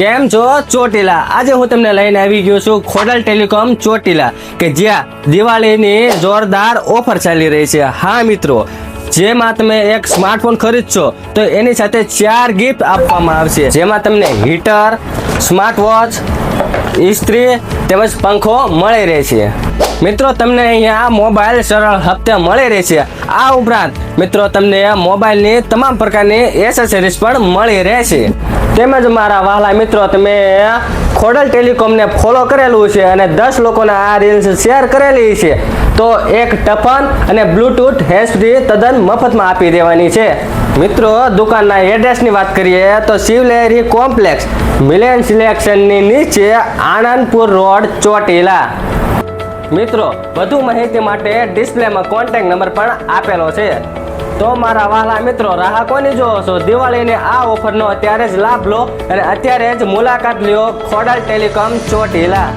કેમ છો ચોટીલા? આજે હું તમને લઈને આવી ગયો છું ખોડલ ટેલિકોમ ચોટીલા કે જ્યાં દિવાળીની જોરદાર ઓફર ચાલી રહી છે। હા મિત્રો, જેમાં તમે એક સ્માર્ટફોન ખરીદશો તો એની સાથે 4 ગિફ્ટ આપવામાં આવશે, જેમાં તમને હીટર, સ્માર્ટ વોચ, ઇસ્ત્રી તેમજ પંખો મળી રહેશે। મિત્રો તમને અહીંયા મોબાઈલ સરળ હપ્તે મળી રહેશે। આ ઉપરાંત મિત્રો તમને મોબાઈલની તમામ પ્રકારની એસેસરીઝ પણ મળી રહેશે। તેમજ મારા વહાલા મિત્રો, તમે ખોડલ ટેલિકોમને ફોલો કરેલું છે અને 10 લોકોને આ રીલ્સ શેર કરેલી છે તો એક ટફન અને બ્લૂટૂથ હેન્ડફ્રી તદ્દન મફતમાં આપી દેવાની છે। મિત્રો દુકાનના એડ્રેસની વાત કરીએ તો શિવલહેરી કોમ્પ્લેક્સ મિલેન સિલેક્શનની નીચે આનંદપુર રોડ ચોટીલા। મિત્રો વધુ માહિતી માટે ડિસ્પ્લેમાં કોન્ટેક્ટ નંબર પણ આપેલો છે। તો મારા વહાલા મિત્રો, રાહ કોની જોવો છો? દિવાળીની આ ઓફરનો અત્યારે જ લાભ લો અને અત્યારે જ મુલાકાત લ્યો ખોડલ ટેલિકોમ ચોટીલા।